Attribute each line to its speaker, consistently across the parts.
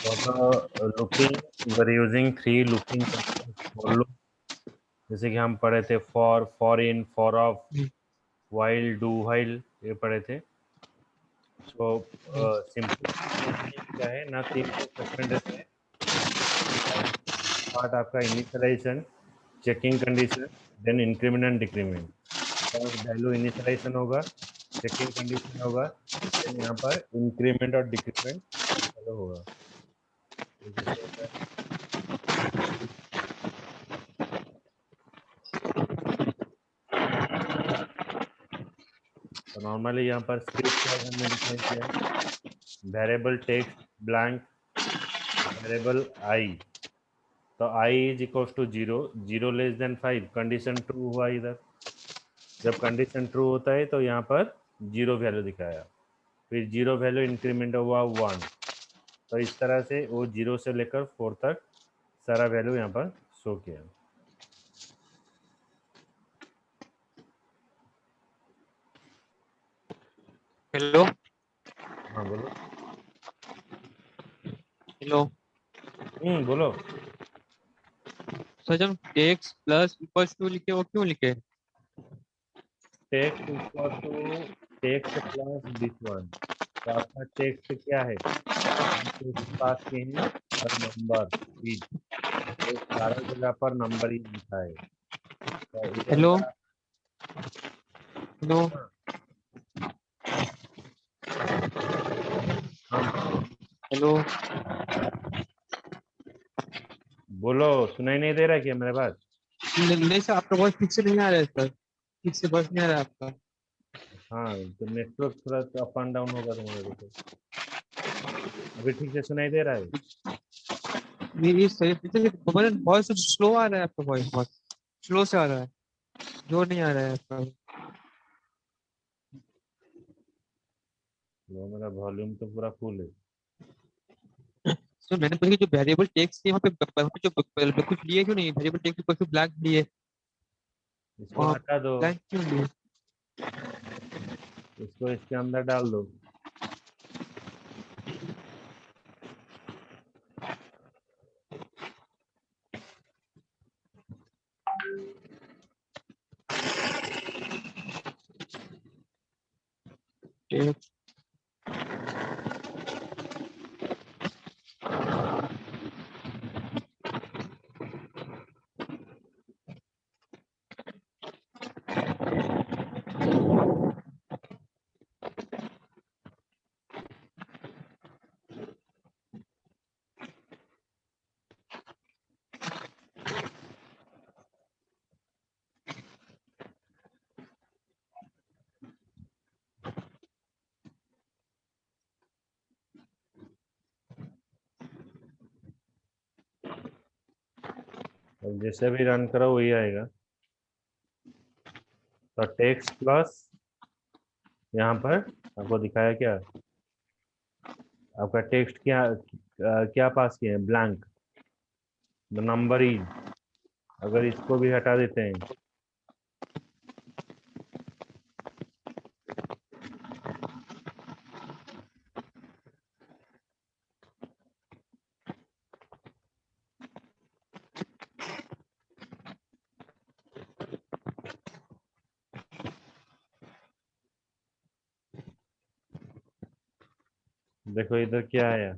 Speaker 1: Looping we are using 3 looping functions for loop, जैसे कि हम पढ़े थे for in, for of, while, do while, ये पढ़े थे। सो सिंपलिसिटी के लिए क्या है ना, 3 स्टेटमेंट रहते हैं। पार्ट आपका initialization, checking condition, then increment and decrement. First value initialization होगा, चेकिंग कंडीशन होगा, देन यहाँ पर इंक्रीमेंट और डिक्रीमेंट फॉलो होगा। ये कैसे होता है? तो नॉर्मली यहाँ पर स्क्रिप्ट टैग हमने डिफाइन किया है, variable text blank, variable I. तो I is equals to 0, 0 less than 5, condition true हुआ इधर। जब कंडीशन ट्रू होता है तो यहाँ पर 0 वैल्यू दिखाया, फिर 0 वैल्यू इंक्रीमेंट हुआ 1। तो इस तरह से वो 0 से लेकर 4 तक सारा वैल्यू यहाँ पर शो किया।
Speaker 2: हेलो
Speaker 1: हाँ बोलो।
Speaker 2: हेलो
Speaker 1: बोलो।
Speaker 2: सर जब टेक्स्ट प्लस इक्वल्स टू लिखे वो क्यों लिखे?
Speaker 1: Text equal to text plus this one. तो आपका टेक्स्ट क्या है, टेक्स्ट पास किए हैं और नंबर इज, तो सारा जगह पर नंबर इज लिखा है। तो इधर
Speaker 2: हेलो
Speaker 1: का
Speaker 2: हेलो
Speaker 1: हाँ बोलो।
Speaker 2: हेलो
Speaker 1: बोलो, सुनाई नहीं दे रहा क्या मेरे बात?
Speaker 2: नहीं सर, आपका वॉइस ठीक से नहीं आ रहा है सर, ठीक से वॉइस नहीं आ रहा है आपका।
Speaker 1: हाँ, तो नेटवर्क थोड़ा अप एंड डाउन होगा तुम्हारे देखो। अभी ठीक से सुनाई दे रहा है?
Speaker 2: ये सही वॉइस स्लो आ रहा है, आपका वॉइस बहुत स्लो से आ रहा है, जोर नहीं आ रहा है आपका।
Speaker 1: वो मेरा वॉल्यूम तो पूरा फुल है।
Speaker 2: सर मैंने पूछा कि जो वेरिएबल टेक्स्ट है वहाँ पे जो कुछ लिए क्यों नहीं, वेरिएबल टेक्स्ट कुछ ब्लैंक लिए
Speaker 1: इसको
Speaker 2: वहाँ,
Speaker 1: हटा दो,
Speaker 2: ब्लैंक क्यों लिए?
Speaker 1: इसको इसके अंदर डाल दो।
Speaker 2: टेक्स्ट
Speaker 1: और जैसे भी रन करो वही आएगा। तो टेक्स्ट प्लस यहाँ पर आपको दिखाया क्या, आपका टेक्स्ट क्या क्या पास किया है, ब्लैंक। द नंबर इज, अगर इसको भी हटा देते हैं, देखो इधर क्या आया,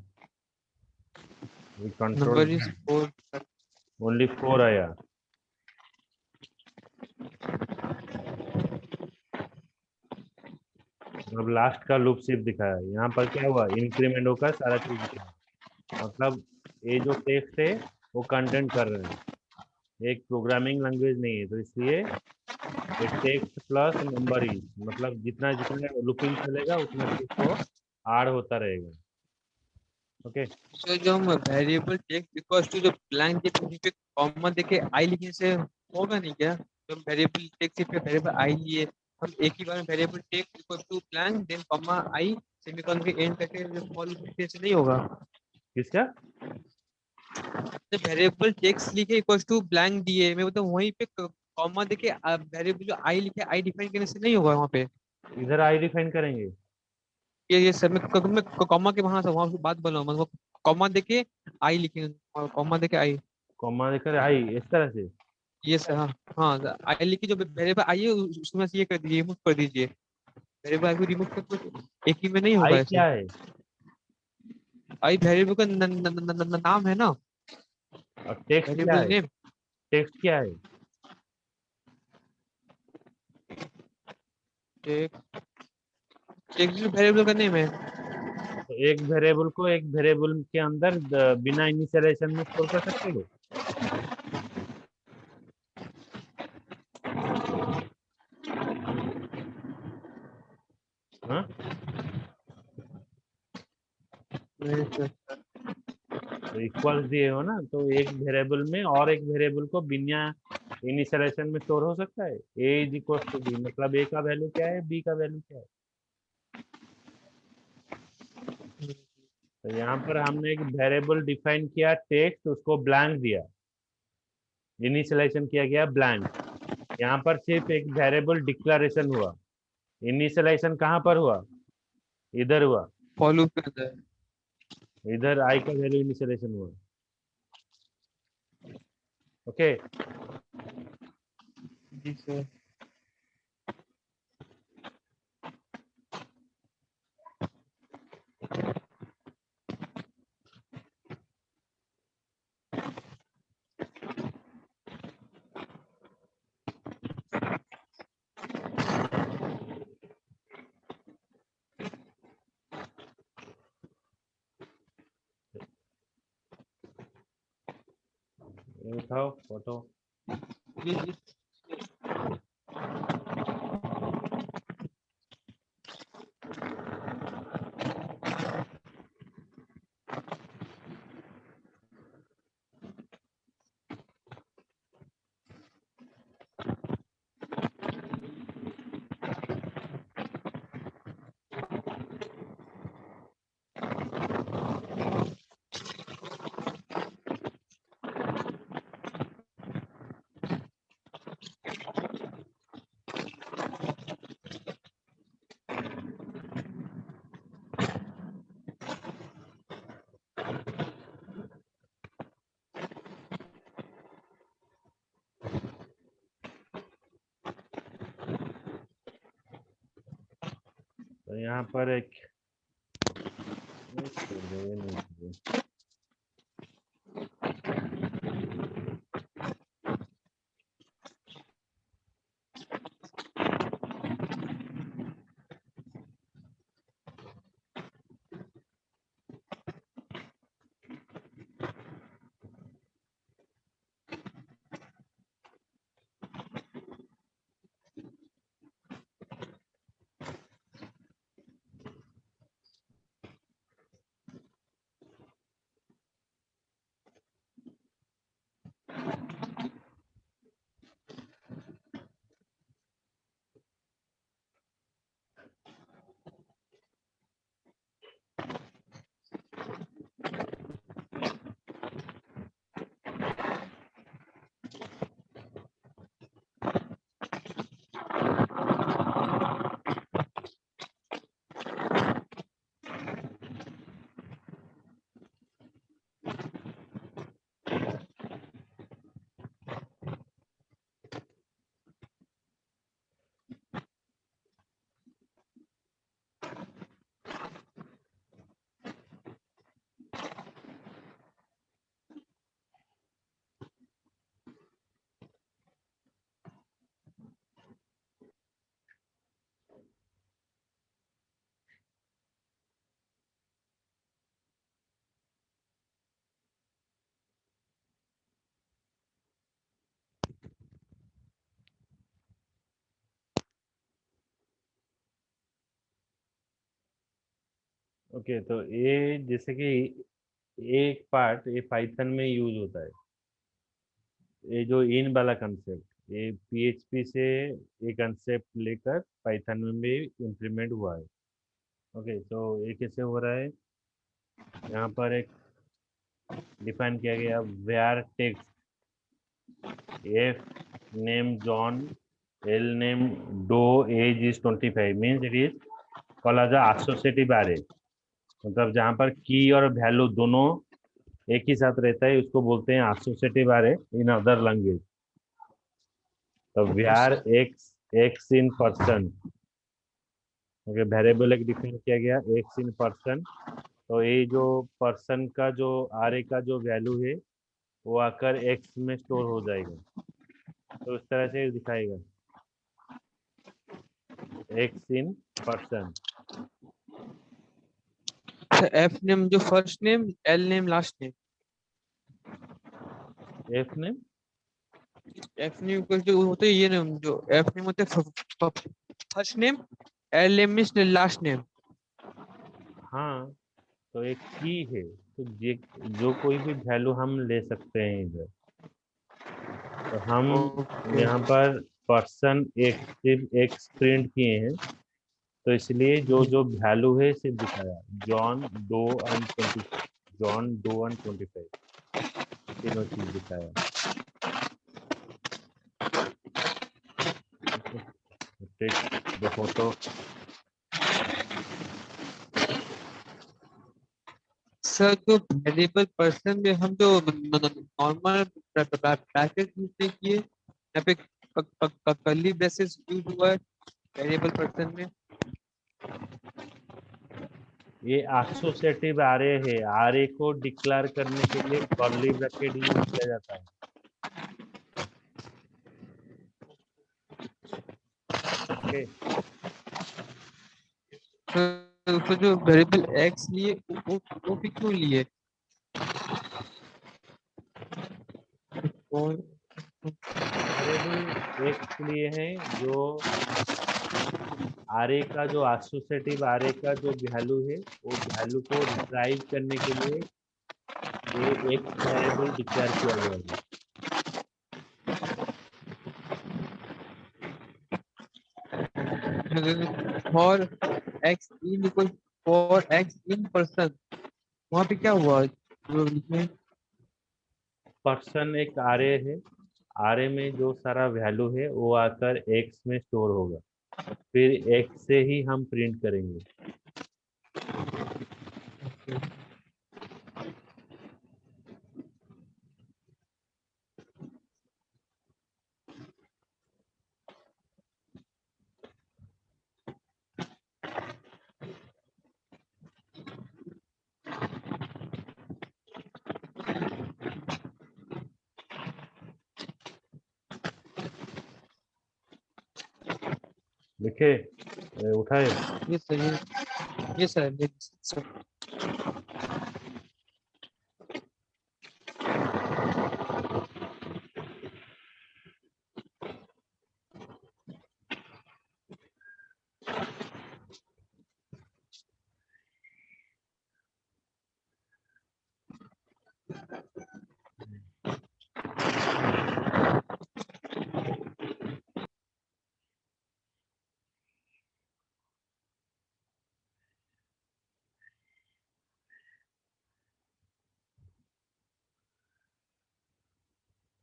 Speaker 1: कंट्रोल
Speaker 2: नंबर इज 4।
Speaker 1: ओनली 4 आया। मतलब लास्ट का लूप सिर्फ दिखाया, यहाँ पर क्या हुआ, इंक्रीमेंट होकर सारा चीज दिखाया। मतलब ये जो टेक्स्ट है वो कंटेंट कर रहे हैं, एक प्रोग्रामिंग लैंग्वेज नहीं है, तो इसलिए ये टेक्स्ट प्लस नंबर इज, मतलब जितना जितना लूपिंग चलेगा उतना चीज को ऐड होता रहेगा। ओके।
Speaker 2: सर जो हम वेरिएबल टेक्स्ट इक्वल्स टू जो ब्लैंक के कहीं पे कॉमा देके आई लिखने से होगा नहीं क्या? तो वेरिएबल टेक्स्ट पे वेरिएबल आई लिए, हम एक ही बार में variable text equals to blank then comma I semicolon के एंड करके जो फॉर लूप लिखने से नहीं होगा?
Speaker 1: किसका?
Speaker 2: तो वेरिएबल टेक्स्ट लिखे इक्वल्स टू ब्लैंक दिए, मैं मतलब वहीं पे कॉमा देके वेरिएबल जो आई लिखे आई डिफाइन करने से नहीं होगा वहाँ पे?
Speaker 1: इधर आई डिफाइन करेंगे।
Speaker 2: ये सब मैं कॉमा के वहां से बात बोल रहा हूँ मतलब कॉमा देके आई लिखेंगे, कॉमा देके आई।
Speaker 1: कॉमा देकर आई, इस तरह से।
Speaker 2: ये सर, हाँ हाँ, आई लिखी जो वेरिएबल आई है उसमें से ये कर दीजिए, रिमूव कर दीजिए, वेरिएबल आई को रिमूव कर दो, एक ही में नहीं होगा
Speaker 1: आई
Speaker 2: ऐसे।
Speaker 1: क्या है?
Speaker 2: आई वेरिएबल का नाम है ना,
Speaker 1: और टेक्स्ट क्या
Speaker 2: वेरिएबल
Speaker 1: है?
Speaker 2: नेम।
Speaker 1: टेक्स्ट क्या है?
Speaker 2: टेक्स्ट वेरिएबल का नेम है।
Speaker 1: तो एक वेरिएबल को एक वेरिएबल के अंदर बिना इनिशियलाइजेशन में स्टोर कर सकते हो? हाँ,
Speaker 2: नहीं सर।
Speaker 1: तो इक्वल्स दिए हो ना, तो एक वेरिएबल में और एक वेरिएबल को बिना इनिशियलाइजेशन में स्टोर हो सकता है। ए इज इक्वल टू बी, मतलब ए का वैल्यू क्या है, बी का वैल्यू क्या है। तो यहाँ पर हमने एक वेरिएबल डिफाइन किया टेक्स्ट, उसको ब्लैंक दिया, इनिशियलाइजेशन किया गया ब्लैंक। यहाँ पर सिर्फ एक वेरिएबल डिक्लेरेशन हुआ, इनिशियलाइजेशन कहाँ पर हुआ? इधर हुआ,
Speaker 2: फॉलो के अंदर।
Speaker 1: इधर आई का वैल्यू इनिशियलाइजेशन हुआ। ओके।
Speaker 2: जी सर।
Speaker 1: ये उठाओ फोटो।
Speaker 2: जी।
Speaker 1: तो यहाँ पर एक छोड़ दो, ये नहीं चाहिए। ओके, तो ये जैसे कि एक पार्ट ये पाइथन में यूज होता है, ये जो इन वाला कंसेप्ट, ये पीएचपी से ये कंसेप्ट लेकर पाइथन में भी इम्प्लीमेंट हुआ है। ओके, तो ये कैसे हो रहा है? यहाँ पर एक डिफाइन किया गया where text F name John L name Doe age is 25 means it is called as associative array. मतलब जहां पर की और वैल्यू दोनों एक ही साथ रहता है उसको बोलते हैं associative array in other language. तो
Speaker 2: ओके
Speaker 1: व्यार
Speaker 2: sir.
Speaker 1: X x in person, okay, variable एक डिफाइन किया गया एक्स इन पर्सन। तो ये जो पर्सन का जो आर का जो वैल्यू है वो आकर एक्स में स्टोर हो जाएगा। तो इस तरह से दिखाएगा x in person.
Speaker 2: Sir F name जो first name, L name last name.
Speaker 1: F ने,
Speaker 2: एफ नेम को जो होते हैं ये नेम, जो एफ नेम होते हैं first name, L name means last name.
Speaker 1: हाँ, तो एक की है तो ये जो कोई भी वैल्यू हम ले सकते हैं इधर। तो हम
Speaker 2: ओके।
Speaker 1: यहाँ पर पर्सन एक सिर्फ एक्स प्रिंट किए हैं, तो इसलिए जो जो वैल्यू है सिर्फ दिखाया John Doe and 20, John Doe and 25 तीनों चीज दिखाया। Take the photo.
Speaker 2: सर जो वेरिएबल पर्सन में हम जो नॉर्मल ब्रैकेट यूज किए, यहाँ पे कर्ली ब्रेसेस यूज हुआ है वेरिएबल पर्सन में।
Speaker 1: ये एसोसिएटिव आरे है, आरे को डिक्लेयर करने के लिए कर्ली ब्रैकेट यूज किया जाता है। ओके,
Speaker 2: तो जो वेरिएबल एक्स लिए वो भी क्यों लिए? और
Speaker 1: वेरिएबल एक्स लिए हैं जो आरे का जो एसोसिएटिव आरे का जो वैल्यू है वो वैल्यू को रिट्राइव करने के लिए ये एक वेरिएबल डिक्लेयर किया गया है।
Speaker 2: For x in equal, for x in person, वहाँ पे क्या हुआ जो लिखे?
Speaker 1: पर्सन एक आरे है, आरे में जो सारा वैल्यू है वो आकर एक्स में स्टोर होगा, फिर एक्स से ही हम प्रिंट करेंगे। लिखे, उठाए।
Speaker 2: ये सर, ये सर, ये सर।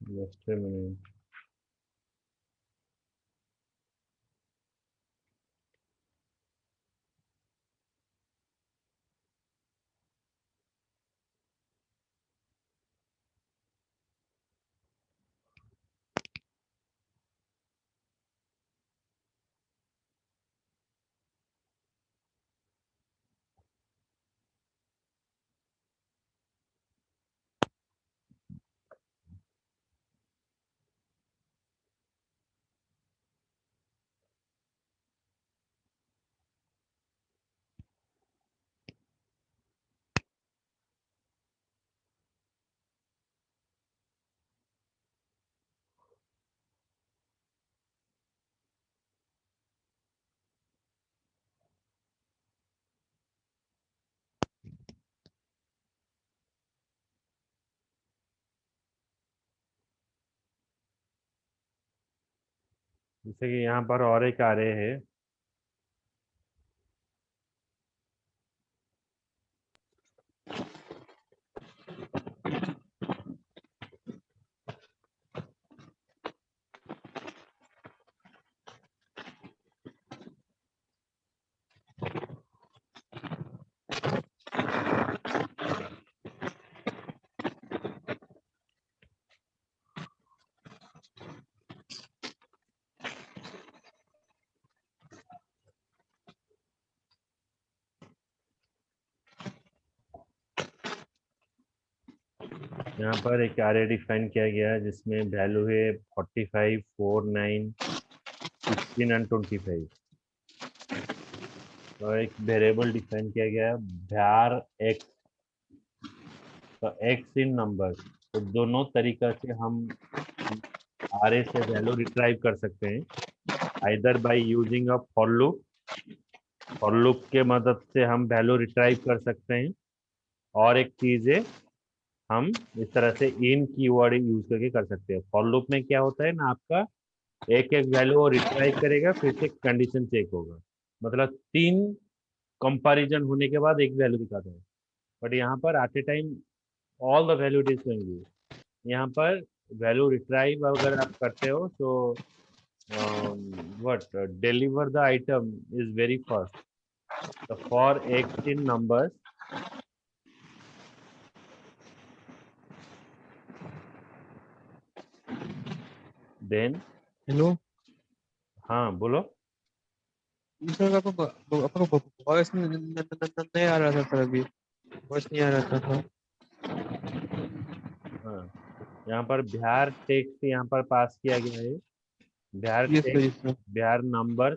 Speaker 1: Just a minute. जैसे कि यहाँ पर और एक आरे है, यहाँ पर एक array डिफाइन किया गया है जिसमें वैल्यू है 45, 4, 9, 16 एंड 25। और एक वेरिएबल डिफाइन किया गया है var x। तो x इन नंबर, तो दोनों तरीका से हम array से वैल्यू रिट्राइव कर सकते हैं, either by using a for loop. For loop के मदद से हम वैल्यू रिट्राइव कर सकते हैं, और एक चीज है हम इस तरह से इन कीवर्ड यूज करके कर सकते हैं। फॉर लूप में क्या होता है ना, आपका एक एक वैल्यू वो रिट्राइव करेगा, फिर से कंडीशन चेक होगा, मतलब 3 कंपैरिजन होने के बाद एक वैल्यू दिखाता है। बट यहाँ पर at a time all the value it is going. यहाँ पर वैल्यू रिट्राइव अगर आप करते हो तो what deliver the item is very fast. So for x in numbers, then
Speaker 2: hello
Speaker 1: हाँ बोलो।
Speaker 2: सर, आपको वॉइस नहीं आ रहा था सर, अभी वॉइस नहीं आ रहा था।
Speaker 1: हाँ, यहाँ पर बिहार टेक्स्ट यहाँ पर पास किया गया है, Bihar
Speaker 2: yes sir,
Speaker 1: text,
Speaker 2: yes sir,
Speaker 1: Bihar number.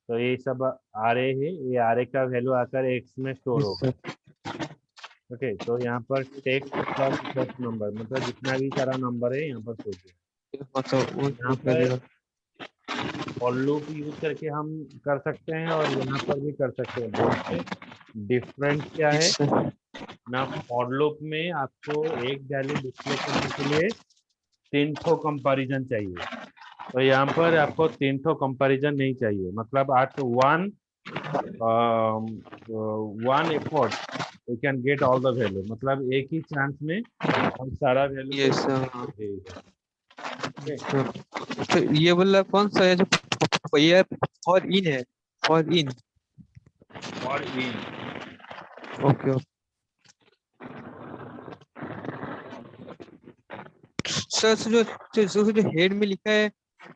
Speaker 1: तो ये सब आरे है, ये आरे का वैल्यू आकर एक्स में स्टोर
Speaker 2: यस
Speaker 1: होगा।
Speaker 2: सर।
Speaker 1: ओके, तो यहाँ पर टेक्स्ट प्लस प्लस नंबर, मतलब जितना भी सारा नंबर है यहाँ पर शो किया।
Speaker 2: हाँ सर, वो
Speaker 1: यहाँ
Speaker 2: वो
Speaker 1: पर
Speaker 2: करेगा।
Speaker 1: फॉर लूप यूज करके हम कर सकते हैं, और यहाँ पर भी कर सकते हैं। दोनों में डिफरेंस क्या
Speaker 2: यस
Speaker 1: है
Speaker 2: सर,
Speaker 1: ना, फॉर लूप में आपको एक वैल्यू डिस्प्ले करने के लिए 3 कंपैरिजन चाहिए, तो यहाँ पर आपको 3 कंपैरिजन नहीं चाहिए, मतलब at one effort you can get all the value, मतलब एक ही चांस में हम सारा वैल्यू को
Speaker 2: यस सर, हाँ
Speaker 1: देगा। Okay,
Speaker 2: sir. तो ये वाला कौन सा है जो ये फॉर इन है? For in.
Speaker 1: For in.
Speaker 2: Okay okay sir. जो हेड में लिखा है,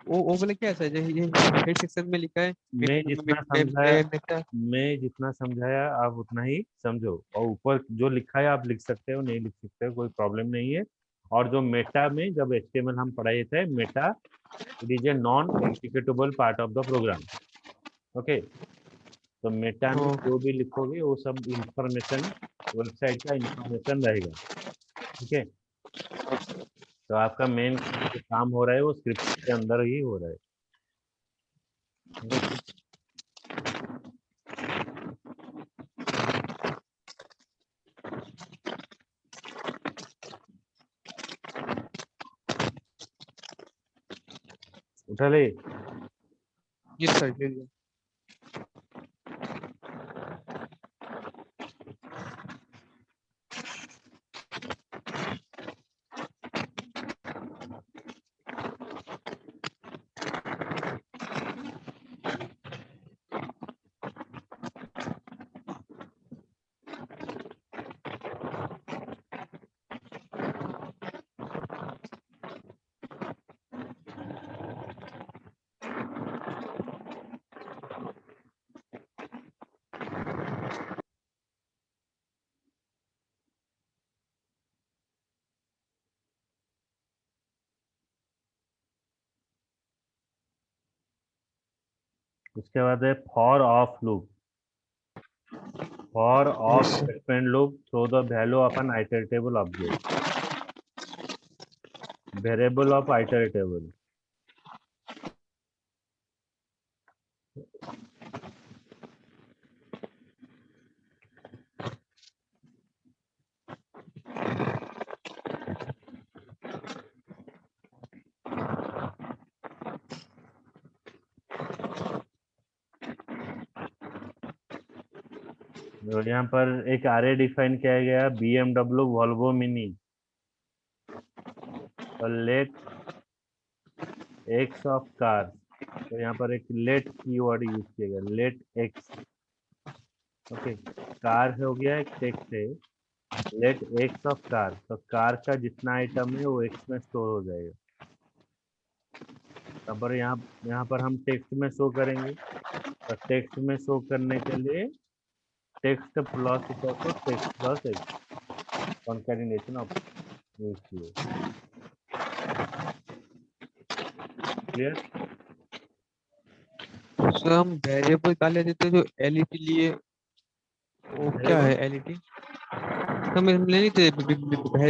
Speaker 2: वो वाला क्या है सर? जो ये हेड सेक्शन में लिखा है,
Speaker 1: मैं जितना समझाया,
Speaker 2: मेटा।
Speaker 1: मैं जितना समझाया आप उतना ही समझो, और ऊपर जो लिखा है आप लिख सकते हो, नहीं लिख सकते हो, कोई प्रॉब्लम नहीं है। और जो मेटा में जब एचटीएमएल हम पढ़ाए थे, meta it is a non executable part of the program. Okay, तो मेटा में जो भी लिखोगे वो सब इंफॉर्मेशन, वेबसाइट का इंफॉर्मेशन रहेगा। ठीक है, तो आपका मेन जो काम हो रहा है वो स्क्रिप्ट के अंदर ही हो रहा है। उठा ले।
Speaker 2: यस सर, ले लिया।
Speaker 1: उसके बाद है for of loop. For of
Speaker 2: yes sir.
Speaker 1: Statement loop through the value of an iterable object, variable of iterable. और यहाँ पर एक आरए डिफाइन किया गया, BMW वॉल्वो मिनी। तो लेट एक्स ऑफ कार, तो यहाँ पर एक लेट कीवर्ड यूज किया गया, लेट एक्स। ओके, कार हो गया, एक टेक्स्ट है, लेट एक्स ऑफ कार, तो कार का जितना आइटम है वो एक्स में स्टोर हो जाएगा। तब पर यहाँ पर हम टेक्स्ट में शो करेंगे, तो टेक्स्ट में शो करने के लिए text plus equal to text plus x, concatenation of इसलिए क्लियर।
Speaker 2: सर हम वेरिएबल डाले देते जो एलईटी लिए, वो क्या है एलईटी? हम ले नहीं थे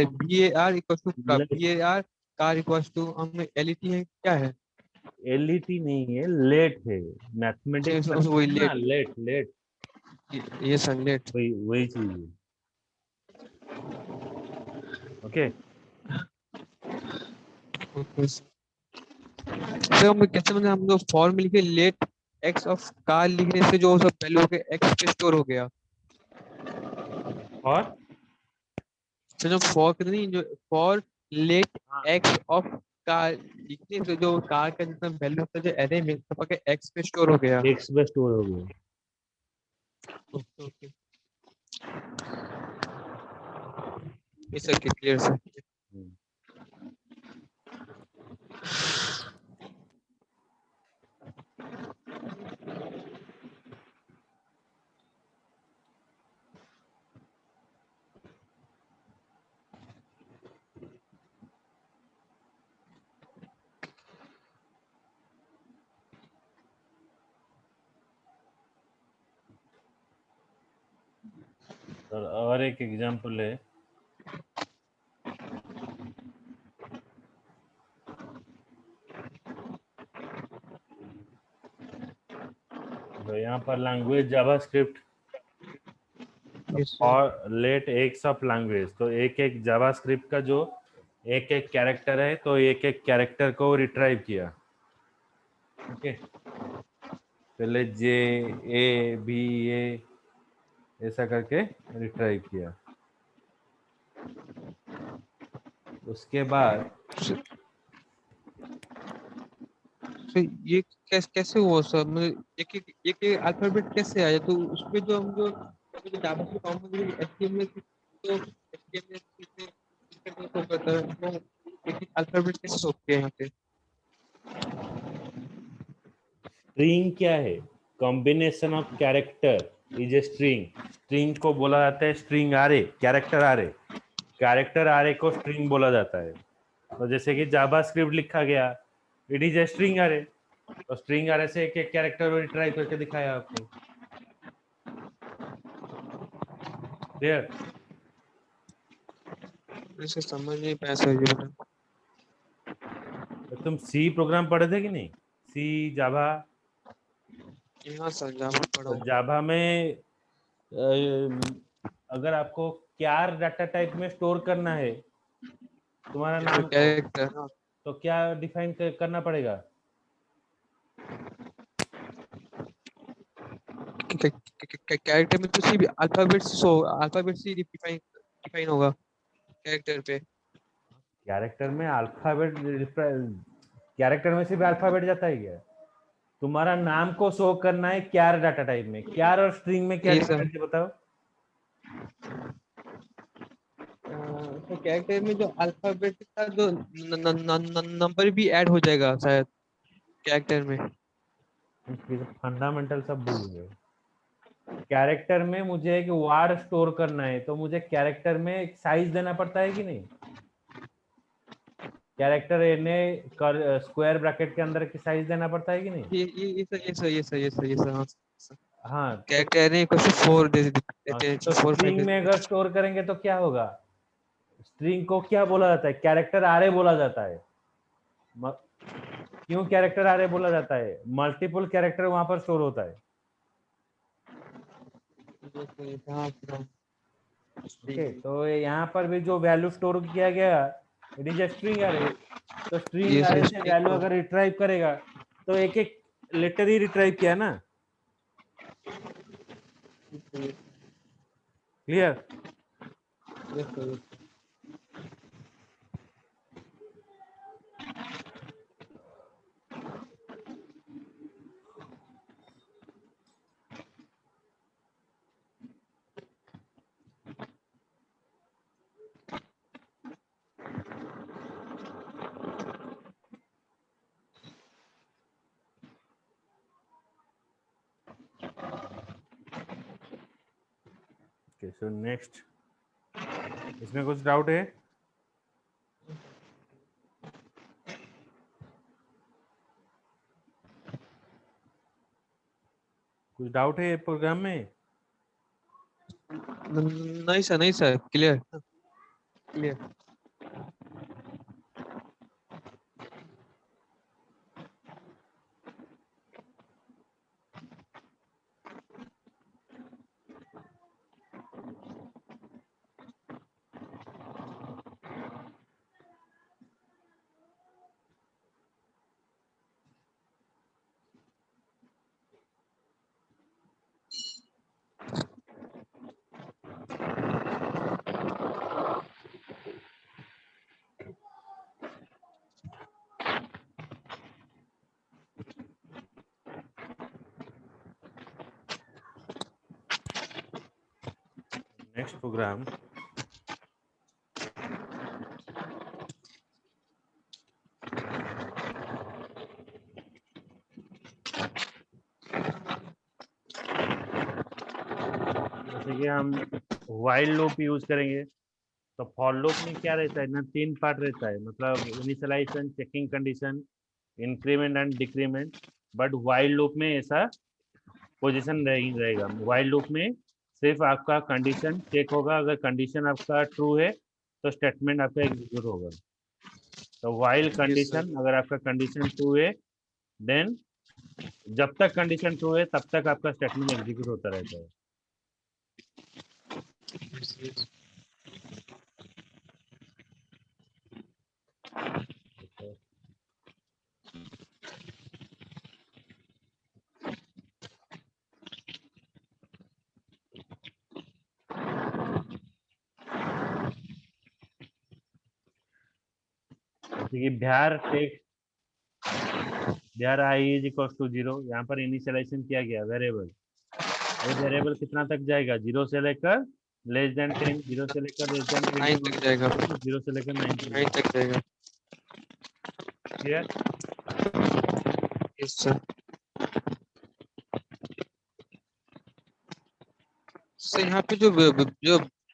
Speaker 2: B A R equals to B A R car equals to, हम एलईटी है क्या है?
Speaker 1: एलईटी नहीं है, लेट है। मैथमेटिक्स
Speaker 2: वही
Speaker 1: पढ़ते हैं ना,
Speaker 2: लेट,
Speaker 1: लेट लेट,
Speaker 2: ये सन लेट।
Speaker 1: वही वही चीज है। ओके।
Speaker 2: सर हम कैसे, मतलब हम लोग फॉर्म में लिखे लेट एक्स ऑफ कार लिखने से जो सब वैल्यू के एक्स पे स्टोर हो गया।
Speaker 1: और
Speaker 2: सर जो फॉर करते नहीं, जो फॉर लेट
Speaker 1: हाँ,
Speaker 2: एक्स ऑफ कार लिखने से जो कार का जितना वैल्यू होता है जो एरे में सब के एक्स पे स्टोर हो गया।
Speaker 1: एक्स पे स्टोर हो गया।
Speaker 2: ओके ओके, ये सर क्लियर सर।
Speaker 1: हम्म। और एक एग्जांपल है, तो यहाँ पर लैंग्वेज जावास्क्रिप्ट
Speaker 2: यस सर।
Speaker 1: और लेट एक्स ऑफ लैंग्वेज, तो एक एक जावास्क्रिप्ट का जो एक एक कैरेक्टर है, तो एक एक कैरेक्टर को रिट्राइव किया। ओके, पहले जे ए बी ए ऐसा करके रिट्राइव किया। उसके बाद
Speaker 2: सर ये कैसे हुआ सर, मतलब एक एक अल्फाबेट कैसे आया, तो उसमें जो हम जो जावा से कॉमन एचटीएमएल तो एचटीएमएल से शो करता है, तो एक एक अल्फाबेट कैसे शो किया यहाँ पे?
Speaker 1: स्ट्रिंग क्या है? Combination of character is a string. String को बोला जाता है स्ट्रिंग आरे, कैरेक्टर आरे। कैरेक्टर आरे को स्ट्रिंग बोला जाता है। तो जैसे कि जावास्क्रिप्ट लिखा गया, इट इज ए स्ट्रिंग आरे। तो स्ट्रिंग आरे से एक एक कैरेक्टर रिट्राइव करके दिखाया आपको। क्लियर?
Speaker 2: इसे समझ नहीं पाया सर, ये बता।
Speaker 1: तो तुम सी प्रोग्राम पढ़े थे कि नहीं? सी, जावा।
Speaker 2: हाँ सर जावा पढ़ा
Speaker 1: तो
Speaker 2: हूँ।
Speaker 1: जावा में अगर आपको क्यार डाटा टाइप में स्टोर करना है तुम्हारा नाम को,
Speaker 2: कैरेक्टर, हाँ।
Speaker 1: तो क्या डिफाइन करना पड़ेगा?
Speaker 2: कैरेक्टर में तो सिर्फ अल्फाबेट से डिफाइन डिफाइन होगा कैरेक्टर पे।
Speaker 1: कैरेक्टर में अल्फाबेट, कैरेक्टर में सिर्फ अल्फाबेट जाता है क्या? तुम्हारा नाम को शो करना है क्यार डाटा टाइप में। क्यार और स्ट्रिंग में क्या
Speaker 2: ये सब
Speaker 1: डिफरेंस है बताओ?
Speaker 2: तो कैरेक्टर में जो अल्फाबेट का जो नंबर भी ऐड हो जाएगा शायद कैरेक्टर में।
Speaker 1: फंडामेंटल सब भूल गए। कैरेक्टर में मुझे एक वर्ड स्टोर करना है, तो मुझे कैरेक्टर में एक साइज देना पड़ता है कि नहीं? कैरेक्टर ने स्क्वायर ब्रैकेट के अंदर की साइज देना पड़ता है कि नहीं?
Speaker 2: ये सर हाँ।
Speaker 1: हाँ। तो
Speaker 2: कैरेक्टर ने कुछ 4 दे देते हैं,
Speaker 1: तो
Speaker 2: 4 5
Speaker 1: स्ट्रिंग
Speaker 2: दे
Speaker 1: में
Speaker 2: देते
Speaker 1: अगर स्टोर करेंगे तो क्या होगा? स्ट्रिंग को क्या बोला जाता है? कैरेक्टर आरे बोला जाता है। क्यों कैरेक्टर आरे बोला जाता है? मल्टीपल कैरेक्टर वहां पर स्टोर होता है।
Speaker 2: हैं। हाँ हाँ,
Speaker 1: ओके, तो यहाँ पर भी जो वैल्यू स्टोर किया गया, इट इज ए स्ट्रिंग अरे। तो स्ट्रिंग
Speaker 2: ये सर
Speaker 1: अरे से
Speaker 2: स्ट्रिंग
Speaker 1: वैल्यू
Speaker 2: को
Speaker 1: अगर रिट्राइव करेगा, तो एक एक लेटर ही रिट्राइव किया ना। क्लियर?
Speaker 2: ये सर।
Speaker 1: ओके, सो नेक्स्ट, इसमें कुछ डाउट है? कुछ डाउट है प्रोग्राम में?
Speaker 2: नहीं sir, clear clear.
Speaker 1: Next program जैसे कि हम वाइल लूप यूज करेंगे, तो फॉर लूप में क्या रहता है ना, 3 पार्ट रहता है, मतलब initialization, checking condition, increment and decrement. But while loop में ऐसा पोजीशन नहीं रहेगा। वाइल लूप में सिर्फ आपका कंडीशन चेक होगा, अगर कंडीशन आपका ट्रू है तो स्टेटमेंट आपका एग्जीक्यूट होगा। तो वाइल
Speaker 2: यस सर।
Speaker 1: कंडीशन, अगर आपका कंडीशन ट्रू है, देन जब तक कंडीशन ट्रू है तब तक आपका स्टेटमेंट एग्जीक्यूट होता रहता है। जैसे कि var text, var i is equal to 0, यहाँ पर इनिशियलाइजेशन किया गया वेरिएबल। ये वेरिएबल कितना तक जाएगा? 0 से लेकर लेस देन 10, 0 से लेकर लेस देन
Speaker 2: 9
Speaker 1: 21,
Speaker 2: तक जाएगा।
Speaker 1: 0 से लेकर 9 तक
Speaker 2: 9 तक जाएगा।
Speaker 1: क्लियर?
Speaker 2: Yes sir. सर यहाँ पे जो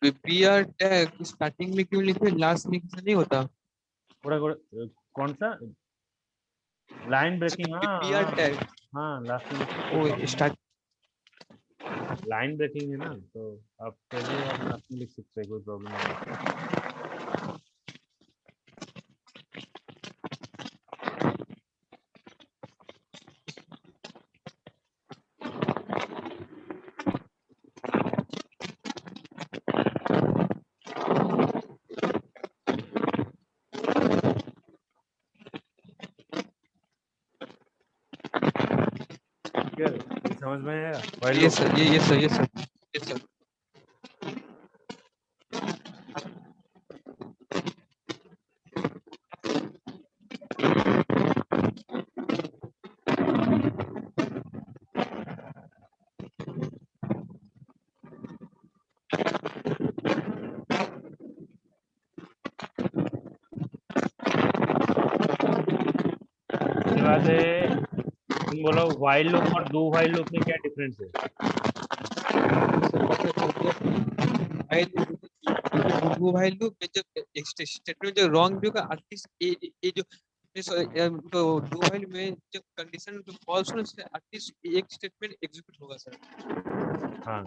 Speaker 2: बी आर टैग स्टार्टिंग में क्यों लिखे, लास्ट में क्यों नहीं होता?
Speaker 1: थोड़ा थोड़ा कौन सा लाइन ब्रेकिंग? हाँ
Speaker 2: बी आर
Speaker 1: हाँ
Speaker 2: टैग
Speaker 1: हाँ, लास्ट में लिखने कोई
Speaker 2: वो
Speaker 1: प्रॉब्लम नहीं।
Speaker 2: स्टार्ट।
Speaker 1: लाइन ब्रेकिंग है ना, तो आप पहले आप लास्ट में लिख सकते हैं, कोई प्रॉब्लम नहीं है। क्लियर? ये समझ में आया वाइल
Speaker 2: ये
Speaker 1: लूप?
Speaker 2: सर, ये सर, ये सर, ये सर।
Speaker 1: उसके बाद तुम बोलो वाइल लूप और डू वाइल लूप में क्या डिफरेंस है?
Speaker 2: वो भाई लूप में जब स्टेटमेंट जो रॉन्ग भी होगा, एटलीस्ट ये जो तो डू व्हाइल में जब कंडीशन जो फॉल्स हो, उससे एटलीस्ट एक स्टेटमेंट एग्जीक्यूट होगा सर।
Speaker 1: हाँ,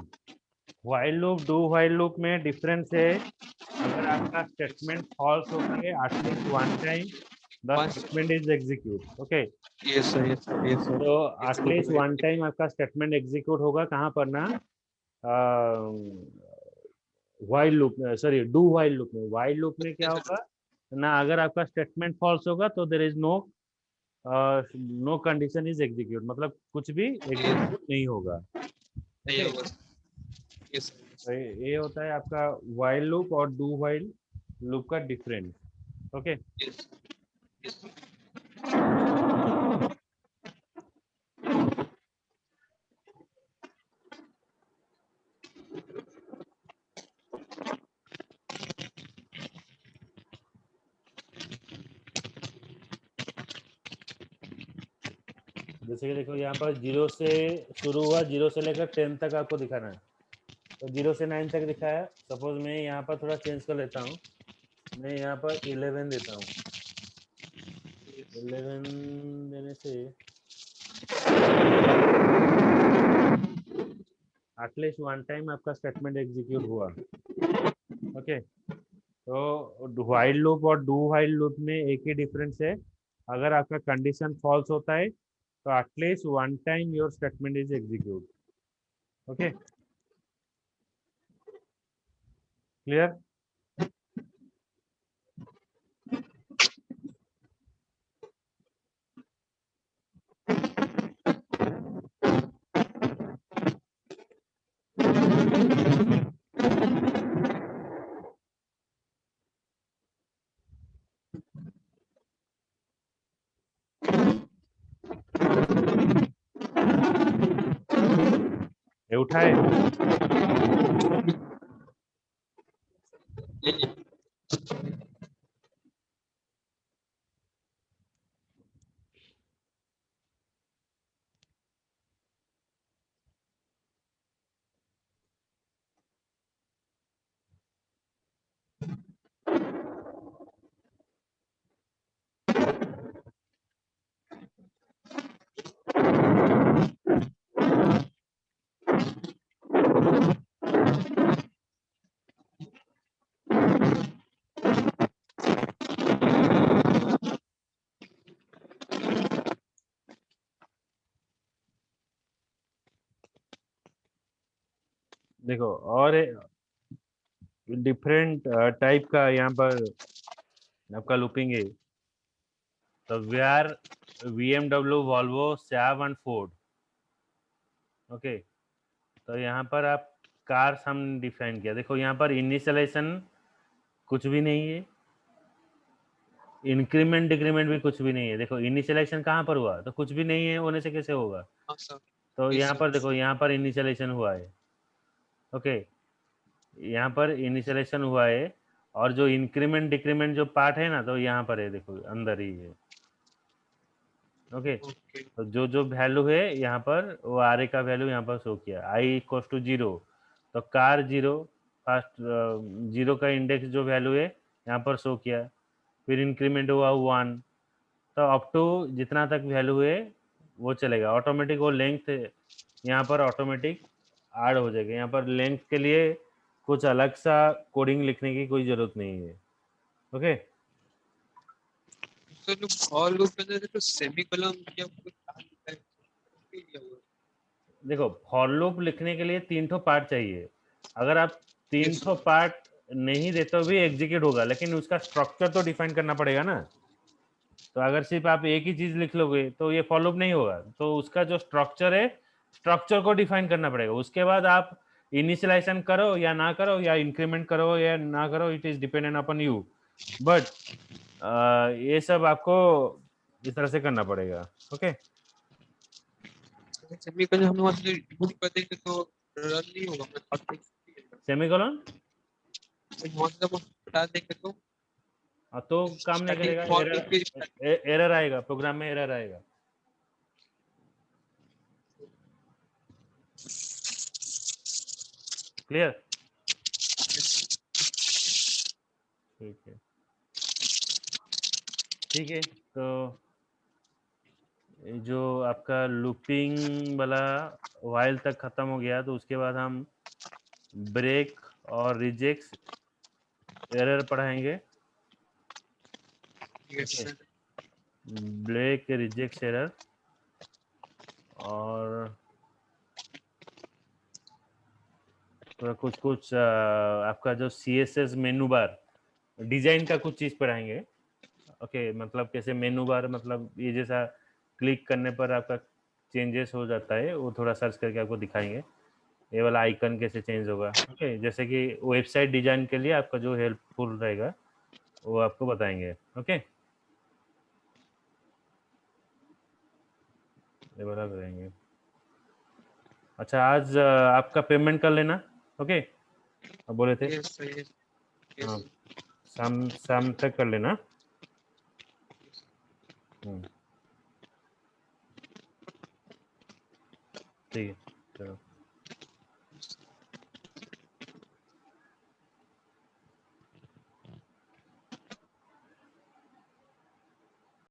Speaker 1: while loop do while loop में डिफरेंस है, अगर आपका स्टेटमेंट फॉल्स होता है at least one time the statement is execute. Okay,
Speaker 2: yes sir, yes sir, yes
Speaker 1: तो
Speaker 2: सर।
Speaker 1: एटलीस्ट वन टाइम आपका स्टेटमेंट एग्जीक्यूट होगा, कहाँ पर ना, वाइल लूप में, सॉरी डू वाइल लूप में। वाइल लूप में क्या होगा ना, अगर आपका स्टेटमेंट फॉल्स होगा तो there is no no condition is execute, मतलब कुछ भी एग्जीक्यूट नहीं होगा।
Speaker 2: नहीं
Speaker 1: ओके,
Speaker 2: होगा। यस
Speaker 1: तो ये होता है आपका वाइल लूप और डू वाइल लूप का डिफरेंस। Okay,
Speaker 2: yes yes.
Speaker 1: जैसे कि देखो यहाँ पर 0 से शुरू हुआ, 0 से लेकर 10 तक आपको दिखाना है, तो 0 से 9 तक दिखाया। सपोज मैं यहाँ पर थोड़ा चेंज कर लेता हूँ, मैं यहाँ पर 11 देता हूँ। 11 देने से एटलीस्ट वन टाइम आपका स्टेटमेंट एग्जीक्यूट हुआ। ओके, तो व्हाइल लूप और डू व्हाइल लूप में एक ही डिफरेंस है, अगर आपका कंडीशन फॉल्स होता है तो at least one time your statement is execute. Okay, clear? ये उठाए? देखो, और डिफरेंट टाइप का यहाँ पर आपका लूपिंग है। तो we are BMW, Volvo, Saab and Ford. Okay, तो यहाँ पर आप कार्स हम डिफाइन किया। देखो यहाँ पर इनिशियलाइजेशन कुछ भी नहीं है, इंक्रीमेंट डिक्रीमेंट भी कुछ भी नहीं है। देखो इनिशियलाइजेशन कहाँ पर हुआ, तो कुछ भी नहीं है, होने से कैसे होगा?
Speaker 2: हाँ सर।
Speaker 1: तो
Speaker 2: Yes,
Speaker 1: यहाँ
Speaker 2: sir.
Speaker 1: पर देखो, यहाँ पर इनिशियलाइजेशन हुआ है। ओके, यहाँ पर इनिशियलाइजेशन हुआ है, और जो इंक्रीमेंट डिक्रीमेंट जो पार्ट है ना, तो यहाँ पर है, देखो अंदर ही है। Okay,
Speaker 2: Okay.
Speaker 1: तो जो जो वैल्यू है यहाँ पर, वो आर ए का वैल्यू यहाँ पर शो किया, आई इक्वल टू 0, तो कार 0, फर्स्ट 0 का इंडेक्स जो वैल्यू है यहाँ पर शो किया, फिर इंक्रीमेंट हुआ 1, तो अप टू जितना तक वैल्यू है वो चलेगा ऑटोमेटिक। वो लेंथ यहाँ पर ऑटोमेटिक ऐड हो जाएगा। यहाँ पर लेंथ के लिए कुछ अलग सा कोडिंग लिखने की कोई ज़रूरत नहीं है। ओके,
Speaker 2: तो जो फॉर लूप के अंदर तो सेमीकोलन या कुछ लिखा है।
Speaker 1: देखो फॉर लूप लिखने के लिए 3 ठो पार्ट चाहिए। अगर आप 3
Speaker 2: Yes,
Speaker 1: ठो पार्ट नहीं देते तो भी एग्जीक्यूट होगा, लेकिन उसका स्ट्रक्चर तो डिफाइन करना पड़ेगा ना। तो अगर सिर्फ आप एक ही चीज लिख लोगे तो ये फॉलो अप नहीं होगा। तो उसका जो स्ट्रक्चर है, स्ट्रक्चर को डिफाइन करना पड़ेगा। उसके बाद आप इनिशियलाइजेशन करो या ना करो, या इंक्रीमेंट करो या ना करो, it is dependent upon you. But ये सब आपको इस तरह से करना पड़ेगा। ओके,
Speaker 2: सेमीकोलन हम वहां से रिमूव कर देंगे तो रन नहीं होगा। मैं थॉट
Speaker 1: सेमीकोलन
Speaker 2: वहां से हम हटा देंगे तो
Speaker 1: तो काम नहीं
Speaker 2: स्टार्टिंग
Speaker 1: करेगा,
Speaker 2: फॉर
Speaker 1: एरर आएगा, प्रोग्राम में एरर आएगा। क्लियर? ठीक है, ठीक है। तो ये जो आपका लूपिंग वाला वाइल तक खत्म हो गया, तो उसके बाद हम ब्रेक और रिजेक्ट एरर पढ़ाएंगे। ओके, ब्रेक रिजेक्ट एरर, और कुछ कुछ आपका जो CSS मेनू बार डिजाइन का कुछ चीज पढ़ाएंगे। ओके, मतलब कैसे मेनू बार, मतलब ये जैसा क्लिक करने पर आपका चेंजेस हो जाता है, वो थोड़ा सर्च करके आपको दिखाएंगे। ये वाला आइकन कैसे चेंज होगा। ओके, जैसे कि वेबसाइट डिजाइन के लिए आपका जो हेल्पफुल रहेगा वो आपको बताएंगे। ओके, ये वाला करेंगे। अच्छा, आज आपका पेमेंट कर लेना। ओके, अब बोले थे। हाँ, शाम शाम तक कर लेना। ठीक है, चलो।